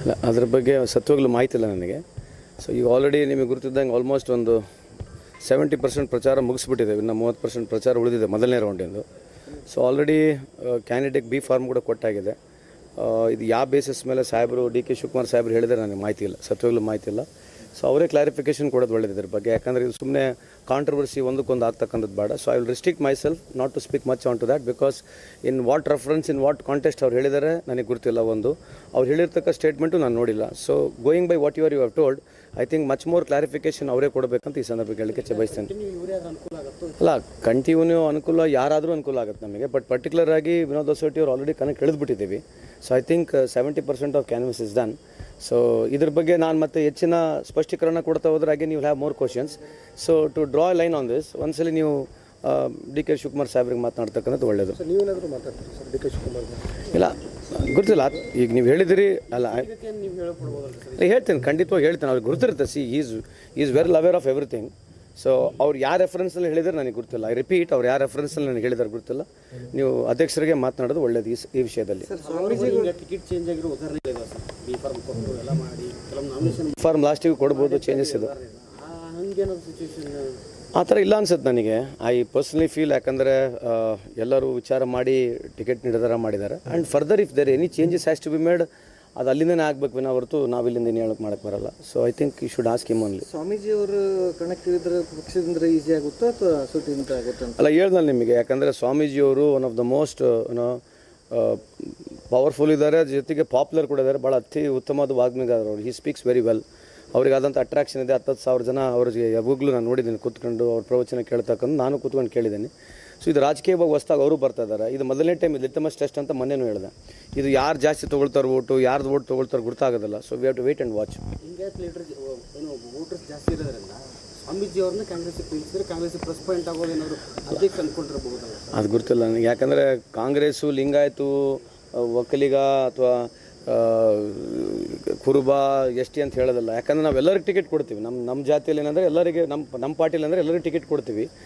ಅಲ್ಲ, ಅದ್ರ ಬಗ್ಗೆ ಸತ್ವಾಗಲೂ ಮಾಹಿತಿ ಇಲ್ಲ ನನಗೆ. ಸೊ ಈಗ ಆಲ್ರೆಡಿ ನಿಮಗೆ ಗುರುತಿದ್ದಂಗೆ ಆಲ್ಮೋಸ್ಟ್ ಒಂದು 70% ಪ್ರಚಾರ ಮುಗಿಸ್ಬಿಟ್ಟಿದೆ. ಇನ್ನು 30% ಪ್ರಚಾರ ಉಳಿದಿದೆ ಮೊದಲನೇ ರೌಂಡಿಂದು. So already candidate B form ಕೂಡ ಕೊಟ್ಟಾಗಿದೆ. ಇದು ಯಾವ ಬೇಸಿಸ್ ಮೇಲೆ ಸಾಹೇಬರು ಡಿ ಕೆ ಶಿವಕುಮಾರ್ ಸಾಹೇಬರು ಹೇಳಿದರೆ ನನಗೆ ಮಾಹಿತಿ ಇಲ್ಲ, ಸತ್ವಾಗಲೂ ಮಾಹಿತಿ ಇಲ್ಲ. ಸೊ ಅವರೇ ಕ್ಲಾರಿಫಿಕೇಷನ್ ಕೊಡೋದು ಒಳ್ಳೆಯದು ಇದ್ರ ಬಗ್ಗೆ. ಯಾಕಂದರೆ ಇದು ಸುಮ್ಮನೆ ಕಾಂಟ್ರವರ್ಸಿ ಒಂದಕ್ಕೊಂದು ಆಗ್ತಕ್ಕಂಥದ್ದು ಬೇಡ. So I will restrict myself not to speak much on to that, because in what reference in what contest ಅವ್ರು ಹೇಳಿದ್ದಾರೆ ನನಗೆ ಗುರುತಿಲ್ಲ. ಅವ್ರು ಹೇಳಿರ್ತಕ್ಕ ಸ್ಟೇಟ್ಮೆಂಟು ನಾನು ನೋಡಿಲ್ಲ. So going by what you have told, I think much more clarification ಅವರೇ ಕೊಡಬೇಕಂತ ಈ ಸಂದರ್ಭ ಹೇಳಲಿಕ್ಕೆ ಬಯಸ್ತೇನೆ. ಅಲ್ಲ, ಕಂಟಿನ್ಯೂ ಅನುಕೂಲ ಯಾರಾದರೂ ಅನುಕೂಲ ಆಗುತ್ತೆ ನಮಗೆ. ಬಟ್ ಪರ್ಟಿಕ್ಯುಲರ್ ಆಗಿ ವಿನೋದ್ ಹೊಸಟ್ಟಿ ಅವರು ಆಲ್ರೆಡಿ ಕನೆಕ್ಟ್ ಇಳಿದ್ಬಿಟ್ಟಿದ್ದೀವಿ. So I think 70% of canvass is done. So ಇದ್ರ ಬಗ್ಗೆ ನಾನು ಮತ್ತೆ ಹೆಚ್ಚಿನ ಸ್ಪಷ್ಟೀಕರಣ ಕೊಡ್ತಾ ಹೋದ್ರೆ ಹಾಗೆ ನೀವು have more questions. So to draw a line on this, ಒಂದ್ಸಲಿ ನೀವು ಡಿ ಕೆ ಶಿವಕುಮಾರ್ ಸಾಹೇಬ್ರಿಗೆ ಮಾತನಾಡ್ತಕ್ಕಂಥದ್ದು ಒಳ್ಳೆಯದು. ನೀವೇನಾದರೂ ಮಾತಾಡ್ತೀರಿ ಸರ್ ಡಿ ಕೆ ಶಿವಕುಮಾರ್? ಇಲ್ಲ, ಗೊತ್ತಿಲ್ಲ. ಈಗ ನೀವು ಹೇಳಿದಿರಿ ಅಲ್ಲ, ಹೇಳ್ತೇನೆ, ಖಂಡಿತವಾಗಿ ಹೇಳ್ತೇನೆ. ಅವ್ರಿಗೆ ಗುರುತಿರುತ್ತೆ. She is well aware of everything. So ಅವ್ರು ಯಾವ ರೆಫರೆನ್ಸ್ನಲ್ಲಿ ಹೇಳಿದರೆ ನನಗೆ ಗೊತ್ತಿಲ್ಲ. ಐ ರಿಪೀಟ್, ಅವ್ರು ಯಾವ ರೆಫರೆನ್ಸ್ನಲ್ಲಿ ನನಗೆ ಹೇಳಿದಾರೆ ಗೊತ್ತಿಲ್ಲ. ನೀವು ಅಧ್ಯಕ್ಷರಿಗೆ ಮಾತನಾಡೋದು ಒಳ್ಳೆಯದು ಈ ವಿಷಯದಲ್ಲಿ. ಟಿಕೆಟ್ ಚೇಂಜ್ ಆಗಿರೋ ಉದಾಹರಣೆ ಇದೆ ಸರ್. ಬಿ ಫಾರ್ಮ್ ಕೊಟ್ಟು ಎಲ್ಲ ಮಾಡಿ ಕೆಲವು ನಾಮಿನೇಷನ್ ಫಾರ್ಮ್ ಲಾಸ್ಟಿಗೆ ಕೊಡ್ಬೋದು, ಚೇಂಜಸ್ ಇದು. ಹಂಗೇನಾದ್ರು ಸಿಚುವೇಶನ್ ಆ ಥರ ಇಲ್ಲ ಅನ್ಸುತ್ತೆ ನನಗೆ. ಐ ಪರ್ಸ್ನಲಿ ಫೀಲ್, ಯಾಕಂದರೆ ಎಲ್ಲರೂ ವಿಚಾರ ಮಾಡಿ ಟಿಕೆಟ್ ನಿರ್ಧಾರ ಮಾಡಿದ್ದಾರೆ. And further if there any changes has to be made, ಅದು ಅಲ್ಲಿಂದನೇ ಆಗಬೇಕು ವಿನ ಹೊರತು ನಾವಿಲ್ಲಿಂದ ಏನು ಹೇಳಕ್ಕೆ ಮಾಡೋಕ್ಕೆ ಬರಲ್ಲ. So I think you should ask him only. Swamiji ಅವರು ಕಣಕ್ಕೆ ಇಳಿದ್ರೆ ಪಕ್ಷದಿಂದ ಈಸಿ ಆಗುತ್ತಾ ಅಥವಾ ಸುಟ್ಟಿಂತ ಆಗುತ್ತೆ ಅಂತ? ಅಲ್ಲ, ಹೇಳ್ದಲ್ಲ ನಿಮಗೆ. ಯಾಕಂದರೆ ಸ್ವಾಮೀಜಿಯವರು one of the most powerful ಇದ್ದಾರೆ, ಜೊತೆಗೆ ಪಾಪ್ಯುಲರ್ ಕೂಡ ಇದ್ದಾರೆ. ಭಾಳ ಅತಿ ಉತ್ತಮವಾದ ವಾಗ್ಮಿಗಾರರು ಅವರು. He speaks very well. ಅವರಿಗಾದಂಥ ಅಟ್ರಾಕ್ಷನ್ ಇದೆ. 10,000 ಜನ ಅವ್ರಿಗೆ ಯಾವಾಗಲೂ ನಾನು ನೋಡಿದ್ದೀನಿ ಕೂತ್ಕೊಂಡು ಅವ್ರ ಪ್ರವಚನ ಕೇಳ್ತಕ್ಕಂಥ. ನಾನು ಕೂತ್ಕೊಂಡು ಕೇಳಿದ್ದೀನಿ. ಸೊ ಇದು ರಾಜಕೀಯವಾಗಿ ಹೊಸ್ದಾಗಿ ಅವರು ಬರ್ತಾ ಇದ್ದಾರೆ. ಇದು ಮೊದಲನೇ ಟೈಮ್, ಇದು ಲಿಟಮಸ್ ಟೆಸ್ಟ್ ಅಂತ ಮೊನ್ನೆನೂ ಹೇಳಿದೆ. ಇದು ಯಾರು ಜಾಸ್ತಿ ತೊಗೊಳ್ತಾರೆ ಓಟು, ಯಾರ್ದು ಓಟ್ ತೊಗೊಳ್ತಾರೆ ಗೊತ್ತಾಗೋದಿಲ್ಲ. So we have to wait and watch. ಹಿಂಗಾಯ್ತು ಲೀಡರ್ ವೋಟರ್ಸ್ ಜಾಸ್ತಿ ಇರೋದ್ರಿಂದ ಸ್ವಾಮೀಜಿ ಅವ್ರನ್ನ ಕಾಂಗ್ರೆಸ್ಗೆ ನಿಲ್ಲಿಸಿದ್ರೆ ಕಾಂಗ್ರೆಸ್ ಪ್ಲಸ್ ಪಾಯಿಂಟ್ ಆಗೋದು ಏನಾದರೂ ಅಧ್ಯಕ್ಷ ಅಂದ್ಕೊಂಡಿರಬಹುದಲ್ಲ? ಅದು ಗೊತ್ತಿಲ್ಲ ನನಗೆ. ಯಾಕಂದರೆ ಕಾಂಗ್ರೆಸ್ಸು ಲಿಂಗಾಯತು, ಒಕ್ಕಲಿಗ ಅಥವಾ ಕುರುಬ, ಎಸ್ ಟಿ ಅಂತ ಹೇಳೋದಲ್ಲ. ಯಾಕಂದರೆ ನಾವು ಎಲ್ಲರಿಗೆ ಟಿಕೆಟ್ ಕೊಡ್ತೀವಿ. ನಮ್ಮ ಜಾತಿಯಲ್ಲಿ ಏನಂದರೆ ಎಲ್ಲರಿಗೆ, ನಮ್ಮ ಪಾರ್ಟಿಲಿ ಅಂದರೆ ಎಲ್ಲರಿಗೂ ಟಿಕೆಟ್ ಕೊಡ್ತೀವಿ.